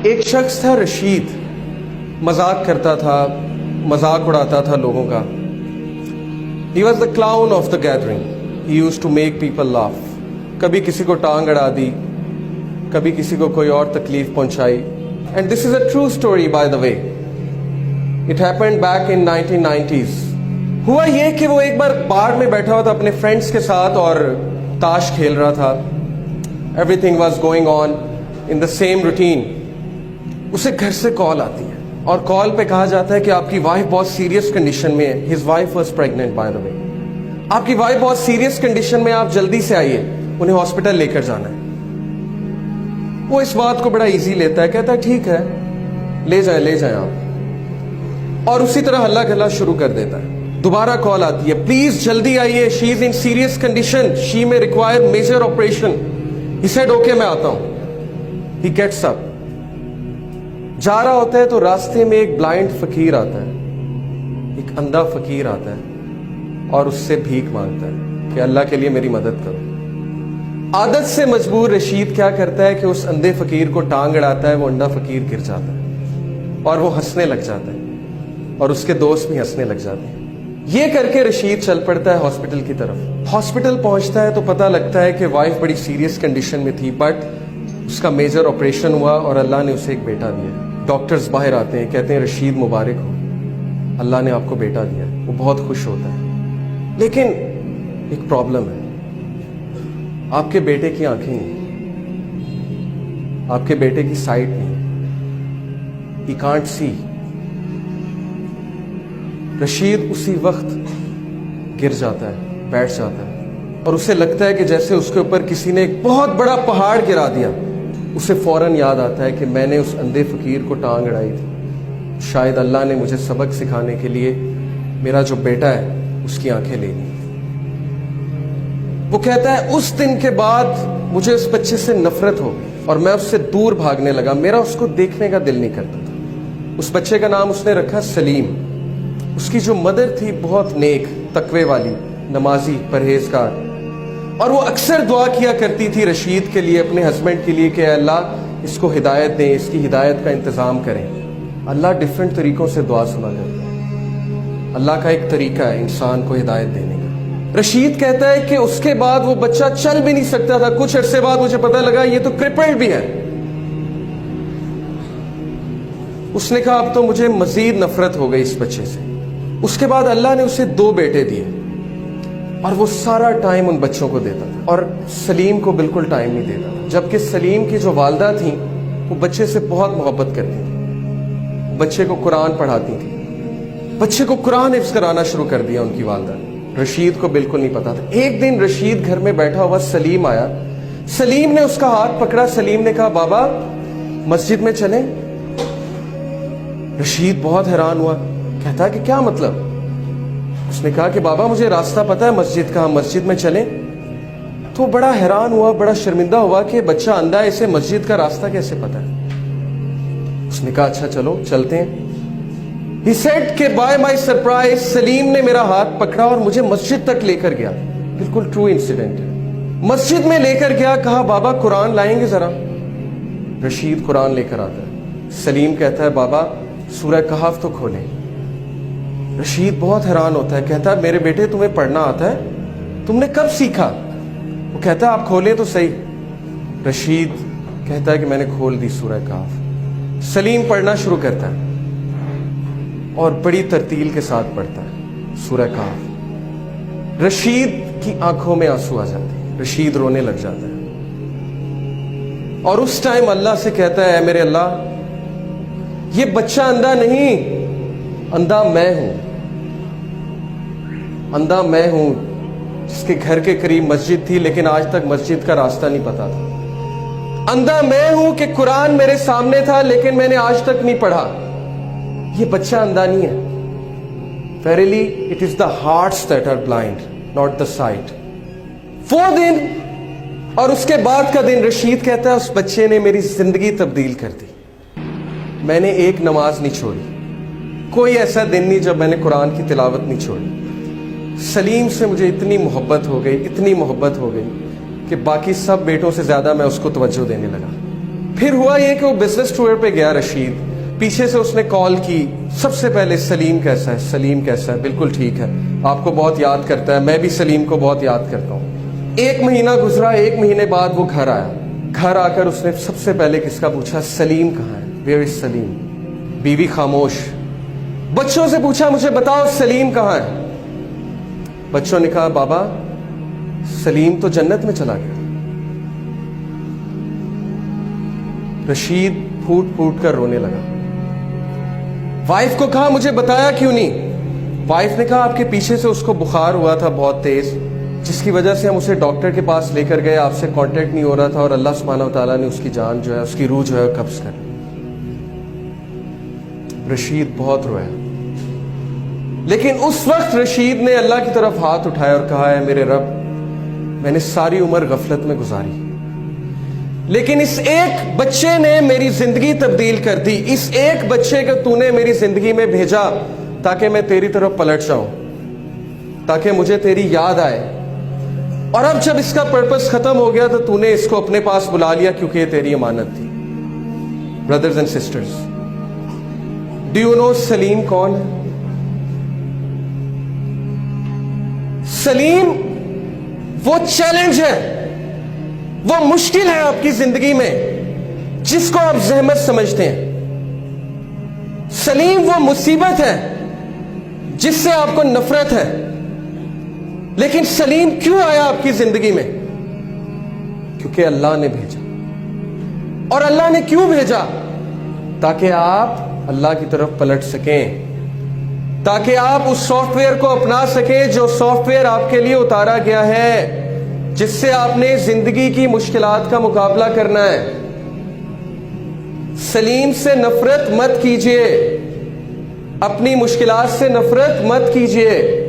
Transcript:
ایک شخص تھا رشید، مذاق کرتا تھا، مذاق اڑاتا تھا لوگوں کا. He was the clown of the gathering. He used to make people laugh. کبھی کسی کو ٹانگ اڑا دی، کبھی کسی کو کوئی اور تکلیف پہنچائی. And this is a true story by the way. It happened back in 1990s. ہوا یہ کہ وہ ایک بار بار میں بیٹھا ہوا تھا اپنے فرینڈس کے ساتھ اور تاش کھیل رہا تھا. Everything was going on in the same routine. اسے گھر سے کال آتی ہے اور کال پہ کہا جاتا ہے کہ آپ کی وائف بہت سیریس کنڈیشن میں ہے. His wife was pregnant by the way. آپ کی وائف بہت سیریس کنڈیشن میں، آپ جلدی سے آئیے، انہیں ہاسپٹل لے کر جانا ہے. وہ اس بات کو بڑا ایزی لیتا ہے، کہتا ہے ٹھیک ہے لے جائیں آپ، اور اسی طرح ہلا گلا شروع کر دیتا ہے. دوبارہ کال آتی ہے، پلیز جلدی آئیے، شی از ان serious condition, she may require major operation. He said okay میں آتا ہوں. He gets up. جا رہا ہوتا ہے تو راستے میں ایک بلائنڈ فقیر آتا ہے، ایک اندھا فقیر آتا ہے اور اس سے بھیک مانگتا ہے کہ اللہ کے لیے میری مدد کرو. عادت سے مجبور رشید کیا کرتا ہے کہ اس اندھے فقیر کو ٹانگ اڑاتا ہے. وہ اندھا فقیر گر جاتا ہے اور وہ ہنسنے لگ جاتا ہے اور اس کے دوست بھی ہنسنے لگ جاتے ہیں. یہ کر کے رشید چل پڑتا ہے ہاسپٹل کی طرف. ہاسپٹل پہنچتا ہے تو پتہ لگتا ہے کہ وائف بڑی سیریس کنڈیشن میں تھی، بٹ اس کا میجر آپریشن ہوا اور اللہ نے اسے ایک بیٹا دیا. ڈاکٹرز باہر آتے ہیں، کہتے ہیں رشید مبارک ہو، اللہ نے آپ کو بیٹا دیا. وہ بہت خوش ہوتا ہے، لیکن ایک پرابلم ہے، آپ کے بیٹے کی آنکھیں نہیں، آپ کے بیٹے کی سائٹ نہیں. He can't see. رشید اسی وقت گر جاتا ہے، بیٹھ جاتا ہے اور اسے لگتا ہے کہ جیسے اس کے اوپر کسی نے ایک بہت بڑا پہاڑ گرا دیا. اسے فوراً یاد آتا ہے کہ میں نے اس اندھے فقیر کو ٹانگ اڑائی تھی، شاید اللہ نے مجھے سبق سکھانے کے لیے میرا جو بیٹا ہے اس کی آنکھیں لے لی. وہ کہتا ہے اس دن کے بعد مجھے اس بچے سے نفرت ہو گئی اور میں اس سے دور بھاگنے لگا، میرا اس کو دیکھنے کا دل نہیں کرتا تھا. اس بچے کا نام اس نے رکھا سلیم. اس کی جو مدر تھی بہت نیک، تقوی والی، نمازی، پرہیزگار، اور وہ اکثر دعا کیا کرتی تھی رشید کے لیے، اپنے ہسبینڈ کے لیے کہ اے اللہ اس کو ہدایت دیں، اس کی ہدایت کا انتظام کریں. اللہ ڈیفرنٹ طریقوں سے دعا سنا کرتا ہے. اللہ کا ایک طریقہ ہے انسان کو ہدایت دینے کا. رشید کہتا ہے کہ اس کے بعد وہ بچہ چل بھی نہیں سکتا تھا. کچھ عرصے بعد مجھے پتہ لگا یہ تو کرپلڈ بھی ہے. اس نے کہا اب تو مجھے مزید نفرت ہو گئی اس بچے سے. اس کے بعد اللہ نے اسے 2 بیٹے دیے اور وہ سارا ٹائم ان بچوں کو دیتا تھا اور سلیم کو بالکل ٹائم نہیں دیتا تھا. جبکہ سلیم کی جو والدہ تھیں وہ بچے سے بہت محبت کرتی تھیں، بچے کو قرآن پڑھاتی تھیں، بچے کو قرآن حفظ کرانا شروع کر دیا ان کی والدہ. رشید کو بالکل نہیں پتا تھا. ایک دن رشید گھر میں بیٹھا ہوا سلیم آیا. سلیم نے اس کا ہاتھ پکڑا. سلیم نے کہا بابا مسجد میں چلیں. رشید بہت حیران ہوا، کہتا کہ کیا مطلب؟ اس نے کہا کہ بابا مجھے راستہ پتہ ہے مسجد کا، ہم مسجد میں چلیں. تو بڑا حیران ہوا، بڑا شرمندہ ہوا کہ بچہ اندھا ہے، اسے مسجد کا راستہ کیسے پتہ ہے. اس نے کہا اچھا چلو چلتے ہیں. He said کہ by my surprise سلیم نے میرا ہاتھ پکڑا اور مجھے مسجد تک لے کر گیا. بالکل ٹرو انسیڈنٹ ہے. مسجد میں لے کر گیا، کہا بابا قرآن لائیں گے ذرا. رشید قرآن لے کر آتا ہے. سلیم کہتا ہے بابا سورہ کہف تو کھولیں. رشید بہت حیران ہوتا ہے، کہتا ہے میرے بیٹے تمہیں پڑھنا آتا ہے؟ تم نے کب سیکھا؟ وہ کہتا ہے آپ کھولیں تو صحیح. رشید کہتا ہے کہ میں نے کھول دی سورہ کہف. سلیم پڑھنا شروع کرتا ہے اور بڑی ترتیل کے ساتھ پڑھتا ہے سورہ کہف. رشید کی آنکھوں میں آنسو آ جاتے ہیں، رشید رونے لگ جاتا ہے اور اس ٹائم اللہ سے کہتا ہے اے میرے اللہ یہ بچہ اندھا نہیں، اندھا میں ہوں. اندھا میں ہوں جس کے گھر کے قریب مسجد تھی لیکن آج تک مسجد کا راستہ نہیں پتا تھا. اندھا میں ہوں کہ قرآن میرے سامنے تھا لیکن میں نے آج تک نہیں پڑھا. یہ بچہ اندھا نہیں ہے. Verily it is the hearts that are blind, not the sight. 4 دن اور اس کے بعد کا دن رشید کہتا ہے اس بچے نے میری زندگی تبدیل کر دی. میں نے ایک نماز نہیں چھوڑی، کوئی ایسا دن نہیں جب میں نے قرآن کی تلاوت نہیں چھوڑی. سلیم سے مجھے اتنی محبت ہو گئی، اتنی محبت ہو گئی کہ باقی سب بیٹوں سے زیادہ میں اس کو توجہ دینے لگا. پھر ہوا یہ کہ وہ بزنس ٹور پہ گیا رشید, پیچھے سے اس نے کال کی, سب سے پہلے سلیم کیسا ہے, سلیم کیسا ہے, بالکل ٹھیک ہے, آپ کو بہت یاد کرتا ہے, میں بھی سلیم کو بہت یاد کرتا ہوں. 1 مہینہ گزرا, 1 مہینے بعد وہ گھر آیا. گھر آ کر اس نے سب سے پہلے کس کا پوچھا, سلیم کہاں ہے, ویئر از سلیم. بیوی خاموش. بچوں سے پوچھا, مجھے بتاؤ سلیم کہاں ہے. بچوں نے کہا, بابا سلیم تو جنت میں چلا گیا. رشید پھوٹ پھوٹ کر رونے لگا. وائف کو کہا, مجھے بتایا کیوں نہیں. وائف نے کہا, آپ کے پیچھے سے اس کو بخار ہوا تھا بہت تیز, جس کی وجہ سے ہم اسے ڈاکٹر کے پاس لے کر گئے, آپ سے کانٹیکٹ نہیں ہو رہا تھا, اور اللہ سبحانہ و تعالیٰ نے اس کی جان جو ہے, اس کی روح جو ہے قبض کر لی. رشید بہت رویا, لیکن اس وقت رشید نے اللہ کی طرف ہاتھ اٹھایا اور کہا, ہے میرے رب, میں نے ساری عمر غفلت میں گزاری, لیکن اس ایک بچے نے میری زندگی تبدیل کر دی. اس ایک بچے کو تو نے میری زندگی میں بھیجا تاکہ میں تیری طرف پلٹ جاؤں, تاکہ مجھے تیری یاد آئے. اور اب جب اس کا پرپس ختم ہو گیا تو نے اس کو اپنے پاس بلا لیا, کیونکہ یہ تیری امانت تھی. Brothers and sisters, do you know Saleem کون ہے؟ سلیم وہ چیلنج ہے, وہ مشکل ہے آپ کی زندگی میں جس کو آپ زحمت سمجھتے ہیں. سلیم وہ مصیبت ہے جس سے آپ کو نفرت ہے. لیکن سلیم کیوں آیا آپ کی زندگی میں؟ کیونکہ اللہ نے بھیجا. اور اللہ نے کیوں بھیجا؟ تاکہ آپ اللہ کی طرف پلٹ سکیں, تاکہ آپ اس سافٹ ویئر کو اپنا سکیں جو سافٹ ویئر آپ کے لیے اتارا گیا ہے, جس سے آپ نے زندگی کی مشکلات کا مقابلہ کرنا ہے. سلیم سے نفرت مت کیجیے, اپنی مشکلات سے نفرت مت کیجیے.